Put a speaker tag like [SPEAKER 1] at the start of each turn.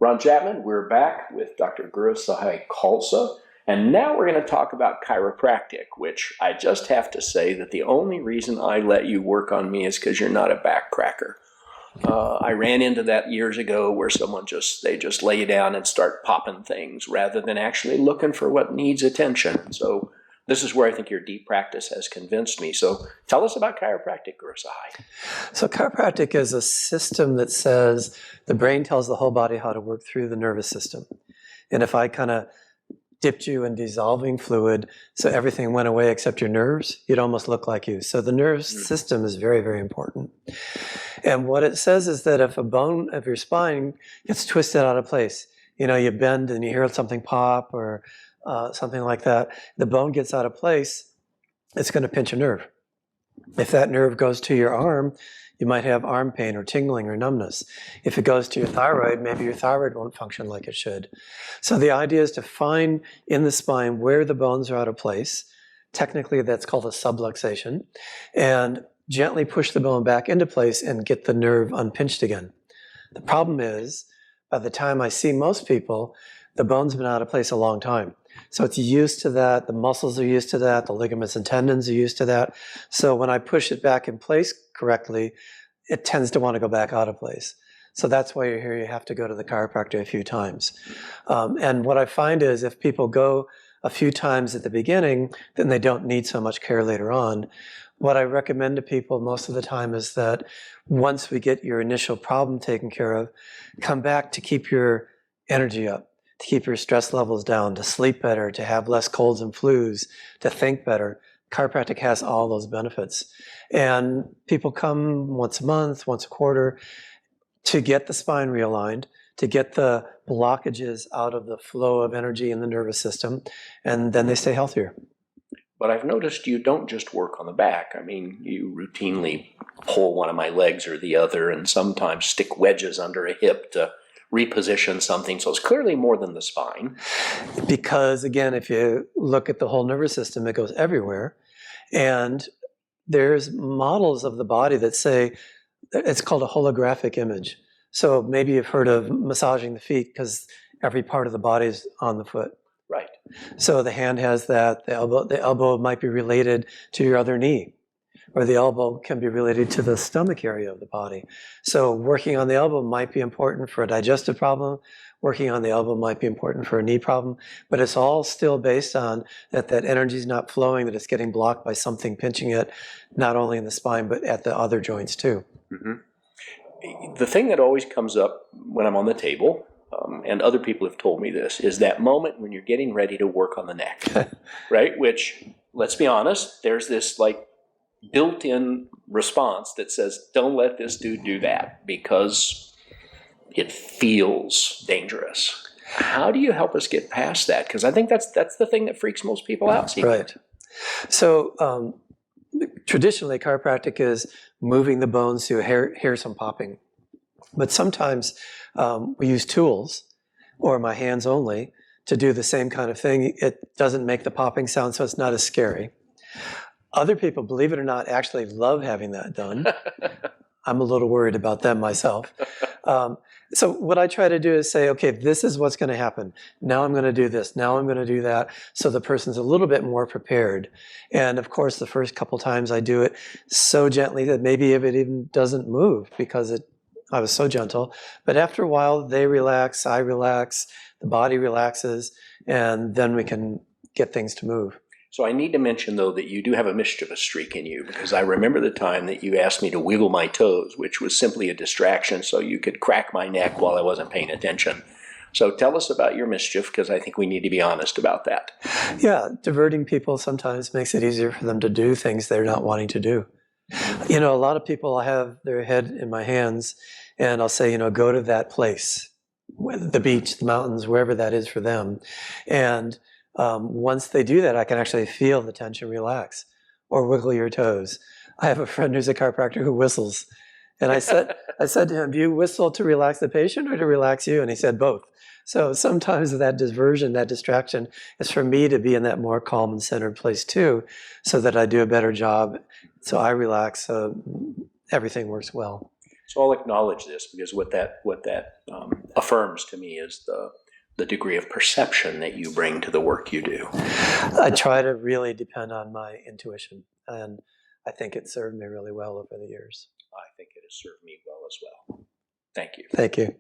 [SPEAKER 1] Ron Chapman. We're back with Dr. Guru Sahai Khalsa, and now we're going to talk about chiropractic, which I just have to say that the only reason I let you work on me is because you're not a backcracker. I ran into that years ago where someone just lay down and start popping things rather than actually looking for what needs attention. So this is where I think your deep practice has convinced me. So tell us about chiropractic, Guru Sahai.
[SPEAKER 2] So chiropractic is a system that says the brain tells the whole body how to work through the nervous system. And if I kind of dipped you in dissolving fluid so everything went away except your nerves, you'd almost look like you. So the nervous system is very, very important. And what it says is that if a bone of your spine gets twisted out of place, you know, you bend and you hear something pop or something like that, the bone gets out of place, it's going to pinch a nerve. If that nerve goes to your arm, you might have arm pain or tingling or numbness. If it goes to your thyroid, maybe your thyroid won't function like it should. So the idea is to find in the spine where the bones are out of place. Technically, that's called a subluxation. And gently push the bone back into place and get the nerve unpinched again. The problem is, by the time I see most people, the bone's been out of place a long time. So it's used to that, the muscles are used to that, the ligaments and tendons are used to that. So when I push it back in place correctly, it tends to want to go back out of place. So that's why you're here, you have to go to the chiropractor a few times. And what I find is if people go a few times at the beginning, then they don't need so much care later on. What I recommend to people most of the time is that once we get your initial problem taken care of, come back to keep your energy up, to keep your stress levels down, to sleep better, to have less colds and flus, to think better. Chiropractic has all those benefits. And people come once a month, once a quarter, to get the spine realigned, to get the blockages out of the flow of energy in the nervous system, and then they stay healthier.
[SPEAKER 1] But I've noticed you don't just work on the back. I mean, you routinely pull one of my legs or the other and sometimes stick wedges under a hip to reposition something. So it's clearly more than the spine.
[SPEAKER 2] Because, again, if you look at the whole nervous system, it goes everywhere. And there's models of the body that say, it's called a holographic image. So maybe you've heard of massaging the feet because every part of the body is on the foot.
[SPEAKER 1] Right.
[SPEAKER 2] So the hand has that, the elbow might be related to your other knee, or the elbow can be related to the stomach area of the body. So working on the elbow might be important for a digestive problem, working on the elbow might be important for a knee problem, but it's all still based on that energy is not flowing, that it's getting blocked by something pinching it, not only in the spine, but at the other joints too.
[SPEAKER 1] Mm-hmm. The thing that always comes up when I'm on the table, and other people have told me this, is that moment when you're getting ready to work on the neck, right? Which, let's be honest, there's this like built-in response that says, don't let this dude do that because it feels dangerous. How do you help us get past that? Because I think that's the thing that freaks most people out.
[SPEAKER 2] Right. So traditionally, chiropractic is moving the bones to hear some popping. But sometimes we use tools, or my hands only, to do the same kind of thing. It doesn't make the popping sound, so it's not as scary. Other people, believe it or not, actually love having that done. I'm a little worried about them myself. So what I try to do is say, okay, this is what's going to happen. Now I'm going to do this. Now I'm going to do that. So the person's a little bit more prepared. And of course, the first couple times I do it so gently that maybe if it even doesn't move because I was so gentle. But after a while, they relax, I relax, the body relaxes, and then we can get things to move.
[SPEAKER 1] So I need to mention, though, that you do have a mischievous streak in you, because I remember the time that you asked me to wiggle my toes, which was simply a distraction so you could crack my neck while I wasn't paying attention. So tell us about your mischief, because I think we need to be honest about that.
[SPEAKER 2] Yeah, diverting people sometimes makes it easier for them to do things they're not wanting to do. You know, a lot of people have their head in my hands, and I'll say, go to that place, the beach, the mountains, wherever that is for them. And once they do that, I can actually feel the tension relax, or wiggle your toes. I have a friend who's a chiropractor who whistles. And I said to him, do you whistle to relax the patient or to relax you? And he said, both. So sometimes that diversion, that distraction is for me to be in that more calm and centered place too, so that I do a better job. So I relax, so everything works well.
[SPEAKER 1] So I'll acknowledge this, because what that affirms to me is the degree of perception that you bring to the work you do.
[SPEAKER 2] I try to really depend on my intuition, and I think it served me really well over the years.
[SPEAKER 1] I think it has served me well as well. Thank you.
[SPEAKER 2] Thank you.